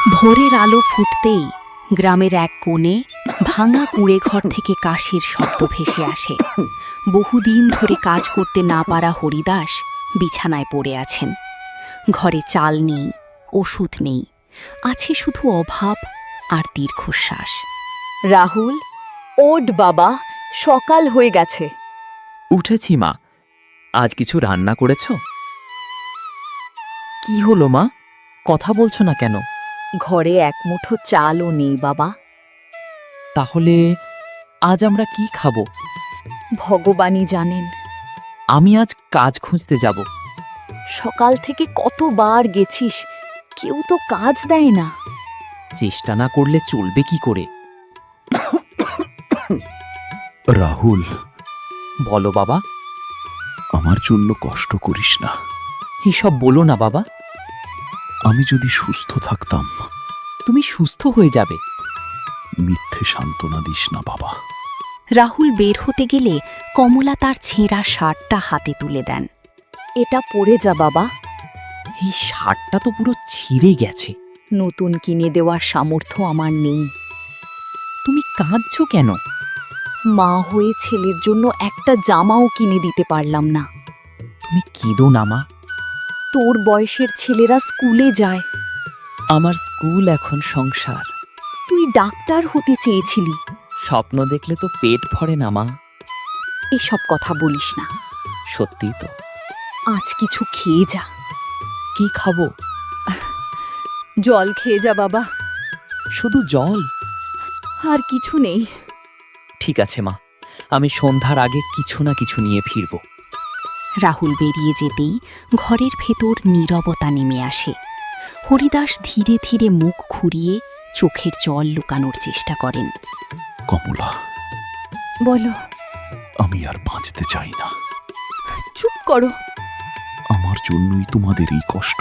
ভোরের আলো ফুটতেই গ্রামের এক কোণে ভাঙা কুঁড়েঘর থেকে কাশির শব্দ ভেসে আসে। বহুদিন ধরে কাজ করতে না পারা হরিদাস বিছানায় পড়ে আছেন। ঘরে চাল নেই, ওষুধ নেই, আছে শুধু অভাব আর দীর্ঘশ্বাস। রাহুল, ওঠ বাবা, সকাল হয়ে গেছে। উঠেছি মা। আজ কিছু রান্না করেছ? কি হলো মা, কথা বলছো না কেন? ঘরে এক মুঠো চালও নেই বাবা। তাহলে আজ আমরা কি খাবো? ভগবানই জানেন। আমি আজ কাজ খুঁজতে যাব। সকাল থেকে কতবার গেছিস, কেউ তো কাজ দেয় না। চেষ্টা না করলে চলবে কি করে? রাহুল, বলো বাবা। আমার জন্য কষ্ট করিস না। এসব বলো না বাবা। আমি যদি সুস্থ থাকতাম। তুমি সুস্থ হয়ে যাবে। মিথ্যে সান্ত্বনা দিস না বাবা। রাহুল বের হতে গেলে কমলা তার ছেঁড়া শার্টটা হাতে তুলে দেন। এটা পড়ে যা বাবা। এই শার্টটা তো পুরো ছিঁড়ে গেছে। নতুন কিনে দেওয়ার সামর্থ্য আমার নেই। তুমি কাঁদছো কেন? মা হয়ে ছেলের জন্য একটা জামাও কিনে দিতে পারলাম না। তুমি কেঁদো না মা। তোর বয়সের ছেলেরা স্কুলে যায়, আমার স্কুল এখন সংসার। তুই ডাক্তার হতে চেয়েছিলি। স্বপ্ন দেখলে তো পেট ভরে না মা। এসব কথা বলিস না। সত্যি তো। আজ কিছু খেয়ে যা। কি খাবো? জল খেয়ে যা বাবা। শুধু জল? আর কিছু নেই। ঠিক আছে মা, আমি সন্ধ্যার আগে কিছু না কিছু নিয়ে ফিরব। রাহুল বেরিয়ে যেতেই ঘরের ভেতর নীরবতা নেমে আসে। হরিদাস ধীরে ধীরে মুখ ঘুরিয়ে চোখের জল লুকানোর চেষ্টা করেন। কমলা, বলো। আমি আর বাঁচতে চাই না। চুপ করো। আমার জন্যই তোমাদের এই কষ্ট।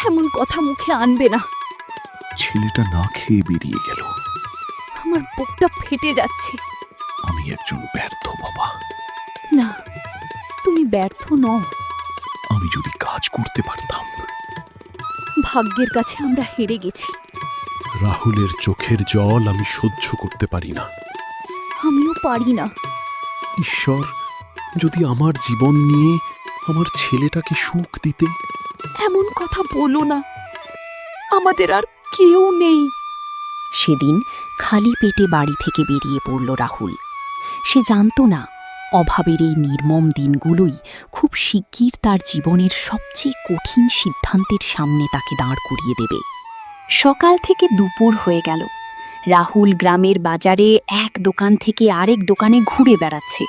এমন কথা মুখে আনবে না। ছেলেটা না খেয়ে বেরিয়ে গেল। আমার বুকটা ফেটে যাচ্ছে। আমি একজন ব্যর্থ বাবা। না, তুমি ব্যর্থ নও। আমি যদি কাজ করতে পারতাম। ভাগ্যের কাছে আমরা হেরে গেছি। রাহুলের চোখের জল আমি সহ্য করতে পারি না। আমিও পারি না। ঈশ্বর, যদি আমার জীবন নিয়ে আমার ছেলেটাকে সুখ দিতে। এমন কথা বলো না। আমাদের আর কেউ নেই। সেদিন খালি পেটে বাড়ি থেকে বেরিয়ে পড়ল রাহুল। সে জানত না অভাবের এই নির্মম দিনগুলোই খুব শিগগির তার জীবনের সবচেয়ে কঠিন সিদ্ধান্তের সামনে তাকে দাঁড় করিয়ে দেবে। সকাল থেকে দুপুর হয়ে গেল। রাহুল গ্রামের বাজারে এক দোকান থেকে আরেক দোকানে ঘুরে বেড়াচ্ছে,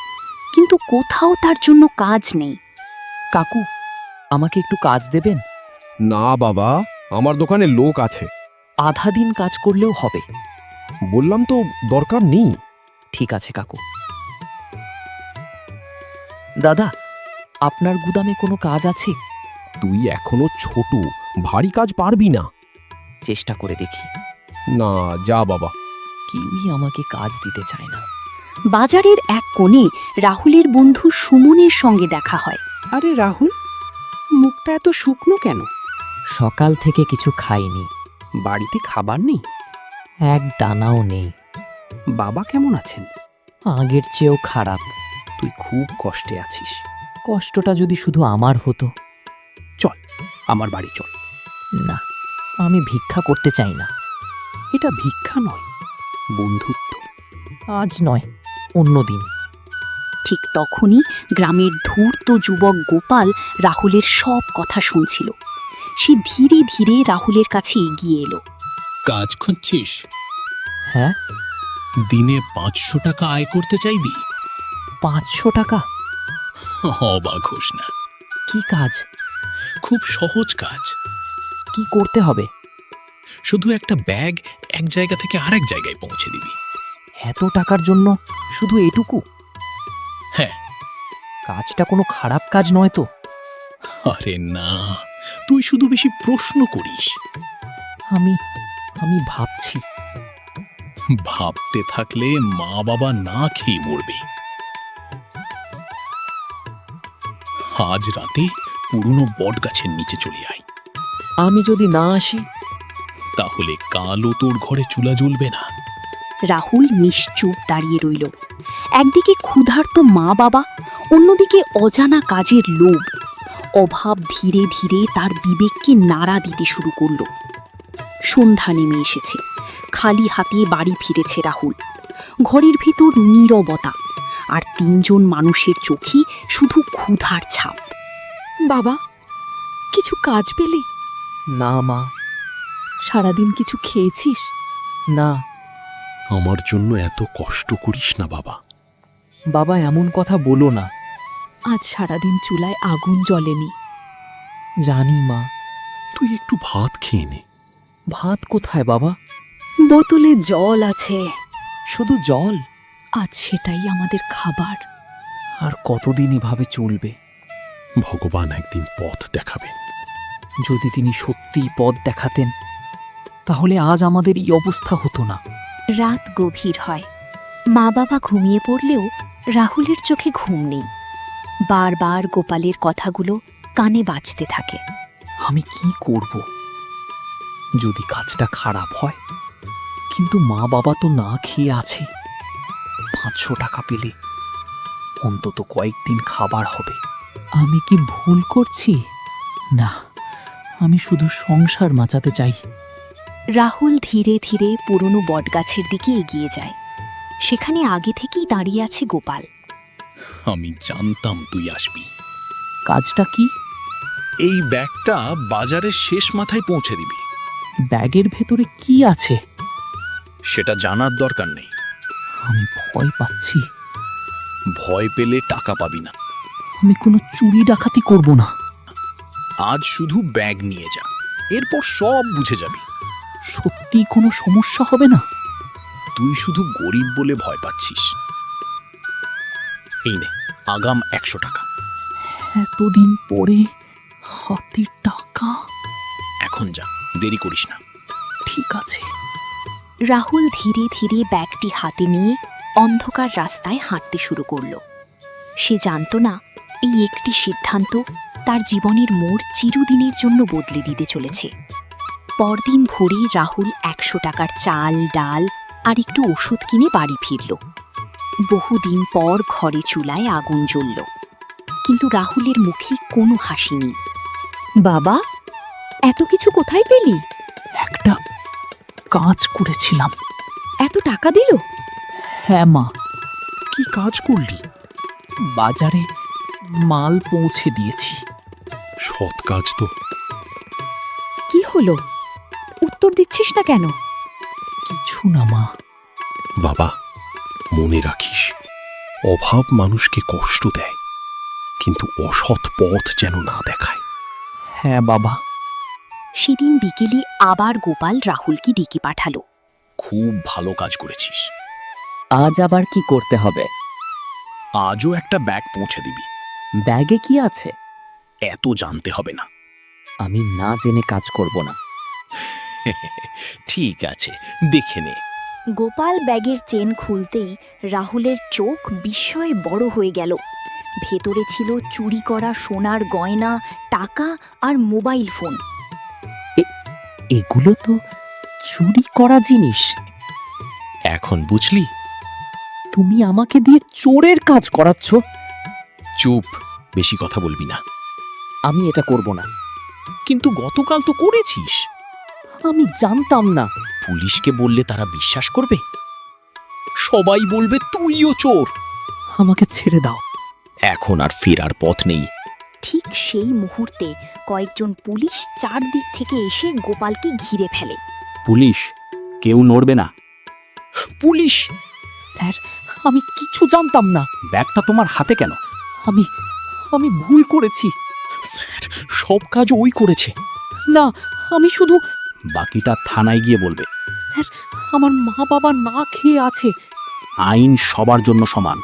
কিন্তু কোথাও তার জন্য কাজ নেই। কাকু, আমাকে একটু কাজ দেবেন? না বাবা, আমার দোকানে লোক আছে। আধা দিন কাজ করলেও হবে। বললাম তো দরকার নেই। ঠিক আছে কাকু। দাদা, আপনার গুদামে কোনো কাজ আছে? তুই এখনো ছোট, ভারী কাজ পারবি না। চেষ্টা করে দেখি। না, যা বাবা। কেউই আমাকে কাজ দিতে চায় না। বাজারের এক কোণে রাহুলের বন্ধু সুমনের সঙ্গে দেখা হয়। আরে রাহুল, মুখটা এত শুকনো কেন? সকাল থেকে কিছু খাইনি। বাড়িতে খাবার নেই? এক দানাও নেই। বাবা কেমন আছেন? আগের চেয়েও খারাপ। তুই খুব কষ্টে আছিস। কষ্টটা যদি শুধু আমার হতো। চল, আমার বাড়ি চল। না, আমি ভিক্ষা করতে চাই না। এটা ভিক্ষা নয়, বন্ধুত্ব। আজ নয়, অন্য দিন। ঠিক তখনই গ্রামের ধূর্ত যুবক গোপাল রাহুলের সব কথা শুনছিল। সে ধীরে ধীরে রাহুলের কাছে এগিয়ে এলো। কাজ খুঁজছিস? হ্যাঁ। দিনে 500 টাকা আয় করতে চাইবি? 500 টাকা? অবাক হোস না, কি কাজ? খুব সহজ কাজ। কি করতে হবে? শুধু একটা ব্যাগ এক জায়গা থেকে আরেক জায়গায় পৌঁছে দিবি। এত টাকার জন্য শুধু এটুকু? হ্যাঁ। কাজটা কোনো খারাপ কাজ নয় তো? আরে না, তুই শুধু বেশি প্রশ্ন করিস। আমি ভাবছি। ভাবতে থাকলে মা বাবা না খেয়ে মরবে। আজ রাতে পুরনো বট গাছের নিচে চলে আয়। আমি যদি না আসি? তাহলে কালও তোর ঘরে চুলা জ্বলবে না। রাহুল নিশ্চুপ দাঁড়িয়ে রইল। একদিকে ক্ষুধার্ত মা বাবা, অন্যদিকে অজানা কাজের লোভ। অভাব ধীরে ধীরে তার বিবেককে নাড়া দিতে শুরু করল। সন্ধ্যা নেমে এসেছে। খালি হাতে বাড়ি ফিরেছে রাহুল। ঘরের ভিতর নীরবতা, আর তিনজন মানুষের চোখে শুধু ক্ষুধার ছাপ। বাবা, কিছু কাজ পেলি? না মা। সারাদিন কিছু খেয়েছিস? না আমার জন্য এত কষ্ট করিস না বাবা। বাবা, এমন কথা বলো না। আজ সারাদিন চুলায় আগুন জ্বলেনি। জানি মা। তুই একটু ভাত খেয়ে নে। ভাত কোথায় বাবা? বোতলে জল আছে। শুধু জল? আজ সেটাই আমাদের খাবার। আর কতদিন এভাবে চলবে? ভগবান একদিন পথ দেখাবেন। যদি তিনি সত্যিই পথ দেখাতেন, তাহলে আজ আমাদের এই অবস্থা হতো না। রাত গভীর হয়। মা বাবা ঘুমিয়ে পড়লেও রাহুলের চোখে ঘুম নেই। বারবার গোপালের কথাগুলো কানে বাজতে থাকে। আমি কি করব যদি কাজটা খারাপ হয়? কিন্তু মা বাবা তো না খেয়ে আছে। 500 টাকা পেলে অন্তত কয়েকদিন খাবার হবে। আমি কি ভুল করছি? না, আমি শুধু সংসার বাঁচাতে চাই। রাহুল ধীরে ধীরে পুরনো বটগাছের দিকে এগিয়ে যায়। সেখানে আগে থেকেই দাঁড়িয়ে আছে গোপাল। আমি জানতাম তুই আসবি। কাজটা কি? এই ব্যাগটা বাজারের শেষ মাথায় পৌঁছে দিবি। ব্যাগের ভেতরে কি আছে? সেটা জানার দরকার নেই। আমি ভয় পাচ্ছি। ভয় পেলে টাকা পাবি না। আমি কোনো চুরি ডাকাতি করব না। আজ শুধু ব্যাগ নিয়ে যা, এরপর সব বুঝে যাবি। সত্যি কোনো সমস্যা হবে না? তুই শুধু গরিব বলে ভয় পাচ্ছিস। এই নে আগাম 100 টাকা। এতদিন পরে হাতে টাকা। এখন যা, দেরি করিস না। ঠিক আছে। রাহুল ধীরে ধীরে ব্যাগটি হাতে নিয়ে অন্ধকার রাস্তায় হাঁটতে শুরু করল। সে জানত না এই একটি সিদ্ধান্ত তার জীবনের মোড় চিরদিনের জন্য বদলে দিতে চলেছে। পরদিন ভোরে রাহুল 100 টাকার চাল, ডাল আর একটু ওষুধ কিনে বাড়ি ফিরল। বহুদিন পর ঘরে চুলায় আগুন জ্বলল, কিন্তু রাহুলের মুখে কোনো হাসি নেই। বাবা, এত কিছু কোথায় পেলি? একটা কাজ করেছিলাম। এত টাকা দিল? হ্যাঁ মা। কি কাজ করলি? বাজারে মাল পৌঁছে দিয়েছি। সৎ কাজ তো। কি হলো? উত্তর দিচ্ছিস না কেন? কিছু না মা। বাবা, মনে রাখিস, অভাব মানুষকে কষ্ট দেয়, কিন্তু অসৎ পথ যেন না দেখায়। হ্যাঁ বাবা। সেদিন বিকেলে আবার গোপাল রাহুলকে ডেকে পাঠালো। খুব ভালো কাজ করেছিস। আজ আবার কি করতে হবে? আজও একটা ব্যাগ পৌঁছে দিবি। ব্যাগে কি আছে? এত জানতে হবে না। আমি না জেনে কাজ করব না। ঠিক আছে, দেখে নে। গোপাল ব্যাগের চেন খুলতেই রাহুলের চোখ বিস্ময়ে বড় হয়ে গেল। ভেতরে ছিল চুরি করা সোনার গয়না, টাকা আর মোবাইল ফোন। এগুলো তো চুরি করা জিনিস। এখন বুঝলি? তুমি আমাকে দিয়ে চোরের কাজ করাচ্ছ। চুপ, বেশি কথা বলবি না। আমি এটা করব না। কিন্তু গতকাল তো করেছিস। আমি জানতাম না। পুলিশকে বললে তারা বিশ্বাস করবে? সবাই বলবে তুইও চোর। আমাকে ছেড়ে দাও। এখন আর ফেরার পথ নেই। ঠিক সেই মুহূর্তে কয়েকজন পুলিশ চারদিক থেকে এসে গোপালকে ঘিরে ফেলে। পুলিশ, কেউ নড়বে না। পুলিশ? স্যার, আমি কিছু জানতাম না। ব্যাগটা তোমার হাতে কেন? আমি ভুল করেছি। স্যার, সব কাজ ওই করেছে। না, আমি শুধু। বাকিটা থানায় গিয়ে বলবে। স্যার, আমার মা বাবা না খেয়ে আছে। আইন সবার জন্য সমান।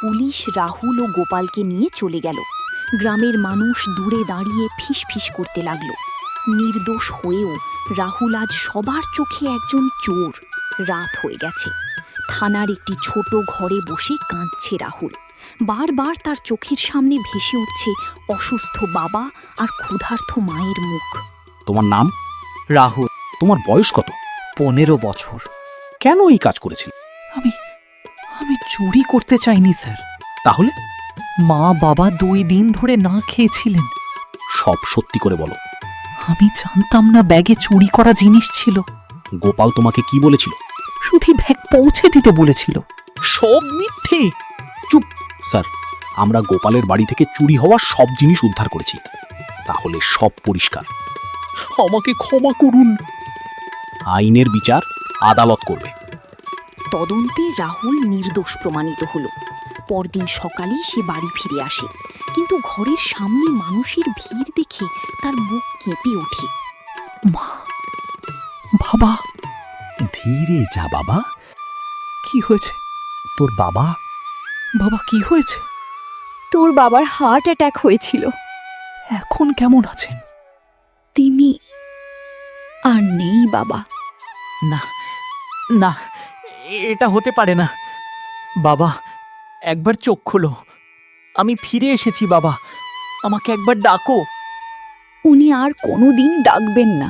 পুলিশ রাহুল ও গোপালকে নিয়ে চলে গেল। গ্রামের মানুষ দূরে দাঁড়িয়ে ফিসফিস করতে লাগলো। নির্দোষ হয়েও রাহুল আজ সবার চোখে একজন চোর। রাত হয়ে গেছে। থানার একটি ছোট ঘরে বসে কাঁদছে রাহুল। বারবার তার চোখের সামনে ভেসে উঠছে অসুস্থ বাবা আর ক্ষুধার্ত মায়ের মুখ। তোমার নাম? রাহুল। তোমার বয়স কত? 15 বছর। কেন এই কাজ করেছিল? আমি আমি চুরি করতে চাইনি স্যার। তাহলে মা বাবা 2 দিন ধরে না খেয়েছিলেন। সব সত্যি করে বলো। আমি জানতাম না ব্যাগে চুরি করা জিনিস ছিল। গোপাল তোমাকে কি বলেছিল? শুধু ব্যাগ পৌঁছে দিতে বলেছিল। সব মিথ্যে। চুপ স্যার, আমরা গোপালের বাড়ি থেকে চুরি হওয়া সব জিনিস উদ্ধার করেছি। তাহলে সব পরিষ্কার। আমাকে ক্ষমা করুন। আইনের বিচার আদালত করবে। তদন্তে রাহুল নির্দোষ প্রমাণিত হল। পরদিন সকালেই সে বাড়ি ফিরে আসে, কিন্তু ঘরের সামনে মানুষের ভিড় দেখে তার বুক কেঁপে ওঠে। মা, বাবা। ধীরে যা বাবা। কি হয়েছে? তোর বাবা? বাবা কি হয়েছে? তোর বাবার হার্ট অ্যাটাক হয়েছিল। এখন কেমন আছেন? তিনি আর নেই বাবা। না না, এটা হতে পারে না। বাবা, একবার চোখ খোলো। আমি ফিরে এসেছি বাবা, আমাকে একবার ডাকো। উনি আর কোনোদিন ডাকবেন না।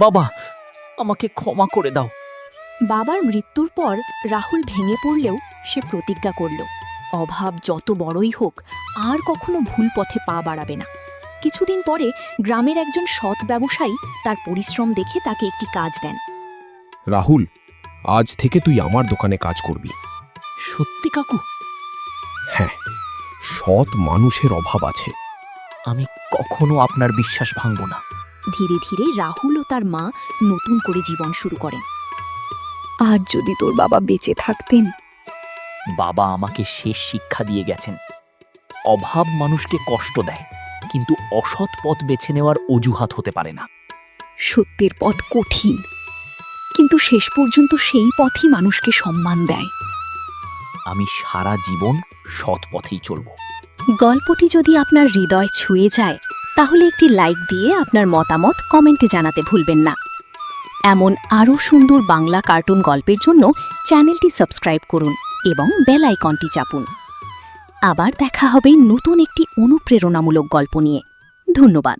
বাবা, আমাকে ক্ষমা করে দাও। বাবার মৃত্যুর পর রাহুল ভেঙে পড়লেও সে প্রতিজ্ঞা করল, অভাব যত বড়ই হোক আর কখনো ভুল পথে পা বাড়াবে না। কিছুদিন পরে গ্রামের একজন সৎ ব্যবসায়ী তার পরিশ্রম দেখে তাকে একটি কাজ দেন। রাহুল, আজ থেকে তুই আমার দোকানে কাজ করবি। সত্যি কাকু? হ্যাঁ, সৎ মানুষের অভাব আছে। আমি কখনো আপনার বিশ্বাস ভাঙব না। ধীরে ধীরে রাহুল ও তার মা নতুন করে জীবন শুরু করেন। আজ যদি তোর বাবা বেঁচে থাকতেন। বাবা আমাকে শেষ শিক্ষা দিয়ে গেছেন, অভাব মানুষকে কষ্ট দেয়, কিন্তু অসৎ পথ বেছে নেওয়ার অজুহাত হতে পারে না। সত্যের পথ কঠিন, কিন্তু শেষ পর্যন্ত সেই পথই মানুষকে সম্মান দেয়। আমি সারা জীবন সৎ পথেই চলব। গল্পটি যদি আপনার হৃদয় ছুঁয়ে যায়, তাহলে একটি লাইক দিয়ে আপনার মতামত কমেন্টে জানাতে ভুলবেন না। এমন আরও সুন্দর বাংলা কার্টুন গল্পের জন্য চ্যানেলটি সাবস্ক্রাইব করুন এবং বেল আইকনটি চাপুন। আবার দেখা হবে নতুন একটি অনুপ্রেরণামূলক গল্প নিয়ে। ধন্যবাদ।